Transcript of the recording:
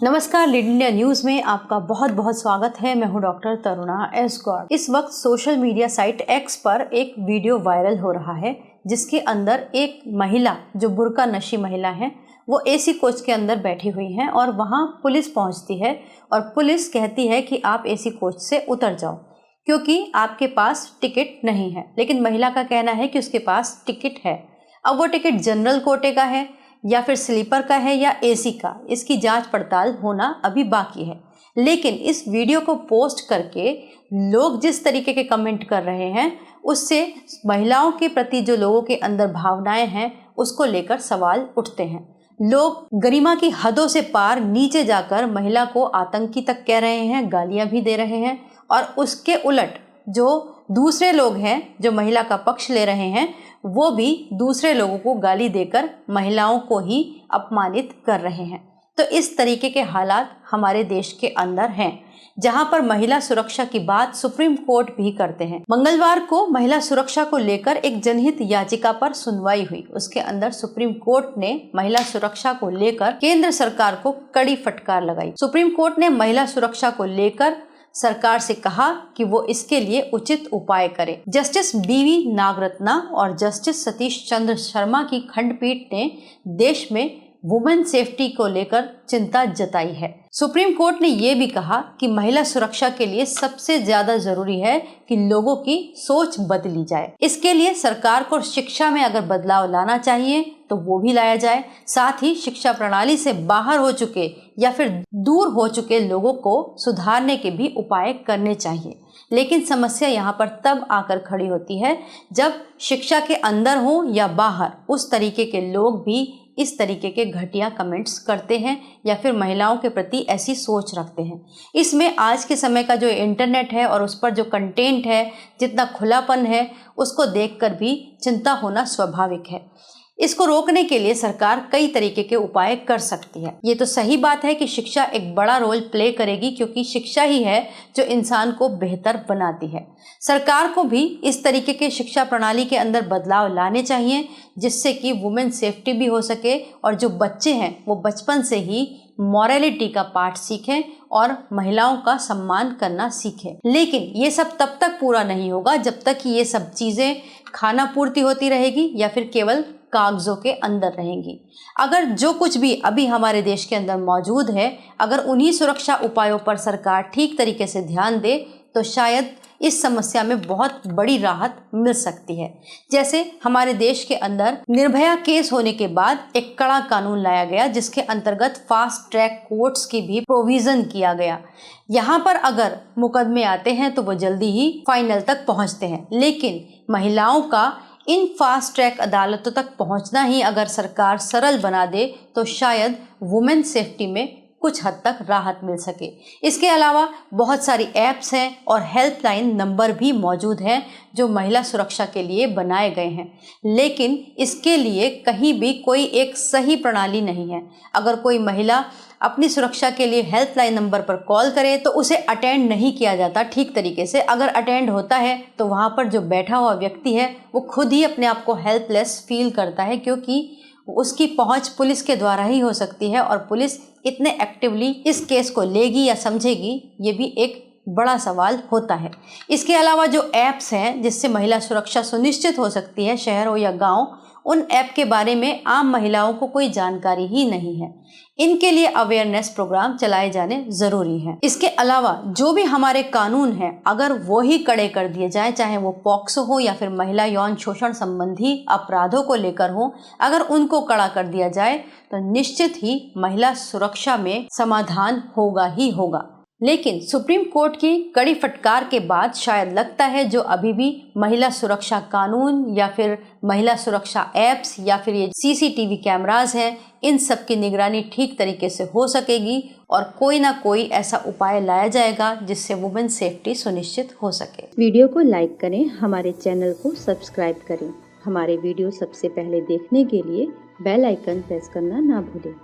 नमस्कार, lead India news में आपका बहुत बहुत स्वागत है। मैं हूं डॉक्टर तरुणा एस गौड़। इस वक्त सोशल मीडिया साइट एक्स पर एक वीडियो वायरल हो रहा है जिसके अंदर एक महिला जो बुर्का नशी महिला है वो एसी कोच के अंदर बैठी हुई हैं और वहां पुलिस पहुंचती है और पुलिस कहती है कि आप एसी कोच से उतर जाओ क्योंकि आपके पास टिकट नहीं है। लेकिन महिला का कहना है कि उसके पास टिकट है। अब वो टिकट जनरल कोटे का है या फिर स्लीपर का है या एसी का, इसकी जांच पड़ताल होना अभी बाकी है। लेकिन इस वीडियो को पोस्ट करके लोग जिस तरीके के कमेंट कर रहे हैं उससे महिलाओं के प्रति जो लोगों के अंदर भावनाएं हैं उसको लेकर सवाल उठते हैं। लोग गरिमा की हदों से पार नीचे जाकर महिला को आतंकी तक कह रहे हैं, गालियां भी दे रहे हैं और उसके उलट जो दूसरे लोग हैं जो महिला का पक्ष ले रहे हैं वो भी दूसरे लोगों को गाली देकर महिलाओं को ही अपमानित कर रहे हैं। तो इस तरीके के हालात हमारे देश के अंदर हैं जहां पर महिला सुरक्षा की बात सुप्रीम कोर्ट भी करते हैं। मंगलवार को महिला सुरक्षा को लेकर एक जनहित याचिका पर सुनवाई हुई। उसके अंदर सुप्रीम कोर्ट ने महिला सुरक्षा को लेकर केंद्र सरकार को कड़ी फटकार लगाई। सुप्रीम कोर्ट ने महिला सुरक्षा को लेकर सरकार से कहा कि वो इसके लिए उचित उपाय करे। जस्टिस बीवी नागरत्ना और जस्टिस सतीश चंद्र शर्मा की खंडपीठ ने देश में वुमेन सेफ्टी को लेकर चिंता जताई है। सुप्रीम कोर्ट ने ये भी कहा कि महिला सुरक्षा के लिए सबसे ज्यादा जरूरी है कि लोगों की सोच बदली जाए। इसके लिए सरकार को शिक्षा में अगर बदलाव लाना चाहिए तो वो भी लाया जाए। साथ ही शिक्षा प्रणाली से बाहर हो चुके या फिर दूर हो चुके लोगों को सुधारने के भी उपाय करने चाहिए। लेकिन समस्या यहाँ पर तब आकर खड़ी होती है जब शिक्षा के अंदर हो या बाहर उस तरीके के लोग भी इस तरीके के घटिया कमेंट्स करते हैं या फिर महिलाओं के प्रति ऐसी सोच रखते हैं। इसमें आज के समय का जो इंटरनेट है और उस पर जो कंटेंट है, जितना खुलापन है, उसको देखकर भी चिंता होना स्वाभाविक है। इसको रोकने के लिए सरकार कई तरीके के उपाय कर सकती है। ये तो सही बात है कि शिक्षा एक बड़ा रोल प्ले करेगी क्योंकि शिक्षा ही है जो इंसान को बेहतर बनाती है। सरकार को भी इस तरीके के शिक्षा प्रणाली के अंदर बदलाव लाने चाहिए जिससे कि वुमेन सेफ्टी भी हो सके और जो बच्चे हैं वो बचपन से ही मॉरलिटी का पाठ सीखें और महिलाओं का सम्मान करना सीखें। लेकिन ये सब तब तक पूरा नहीं होगा जब तक कि ये सब चीज़ें खाना पूर्ति होती रहेगी या फिर केवल कागजों के अंदर रहेंगी। अगर जो कुछ भी अभी हमारे देश के अंदर मौजूद है, अगर उन्हीं सुरक्षा उपायों पर सरकार ठीक तरीके से ध्यान दे तो शायद इस समस्या में बहुत बड़ी राहत मिल सकती है। जैसे हमारे देश के अंदर निर्भया केस होने के बाद एक कड़ा कानून लाया गया जिसके अंतर्गत फास्ट ट्रैक कोर्ट्स की भी प्रोविजन किया गया। यहाँ पर अगर मुकदमे आते हैं तो वो जल्दी ही फाइनल तक पहुँचते हैं। लेकिन महिलाओं का इन फास्ट ट्रैक अदालतों तक पहुंचना ही अगर सरकार सरल बना दे तो शायद वुमेन सेफ्टी में कुछ हद तक राहत मिल सके। इसके अलावा बहुत सारी ऐप्स हैं और हेल्पलाइन नंबर भी मौजूद हैं जो महिला सुरक्षा के लिए बनाए गए हैं। लेकिन इसके लिए कहीं भी कोई एक सही प्रणाली नहीं है। अगर कोई महिला अपनी सुरक्षा के लिए हेल्पलाइन नंबर पर कॉल करे तो उसे अटेंड नहीं किया जाता ठीक तरीके से। अगर अटेंड होता है तो वहाँ पर जो बैठा हुआ व्यक्ति है वो खुद ही अपने आप को हेल्पलेस फील करता है क्योंकि उसकी पहुंच पुलिस के द्वारा ही हो सकती है और पुलिस इतने एक्टिवली इस केस को लेगी या समझेगी ये भी एक बड़ा सवाल होता है। इसके अलावा जो ऐप्स हैं जिससे महिला सुरक्षा सुनिश्चित हो सकती है, शहर हो या गांव, उन ऐप के बारे में आम महिलाओं को कोई जानकारी ही नहीं है। इनके लिए अवेयरनेस प्रोग्राम चलाए जाने जरूरी है। इसके अलावा जो भी हमारे कानून हैं अगर वो ही कड़े कर दिए जाए, चाहे वो पॉक्सो हो या फिर महिला यौन शोषण संबंधी अपराधों को लेकर हो, अगर उनको कड़ा कर दिया जाए तो निश्चित ही महिला सुरक्षा में समाधान होगा ही होगा। लेकिन सुप्रीम कोर्ट की कड़ी फटकार के बाद शायद लगता है जो अभी भी महिला सुरक्षा कानून या फिर महिला सुरक्षा ऐप्स या फिर ये सीसीटीवी कैमरास हैं, इन सब की निगरानी ठीक तरीके से हो सकेगी और कोई ना कोई ऐसा उपाय लाया जाएगा जिससे वुमेन सेफ्टी सुनिश्चित हो सके। वीडियो को लाइक करें, हमारे चैनल को सब्सक्राइब करें। हमारे वीडियो सबसे पहले देखने के लिए बेल आइकन प्रेस करना ना भूलें।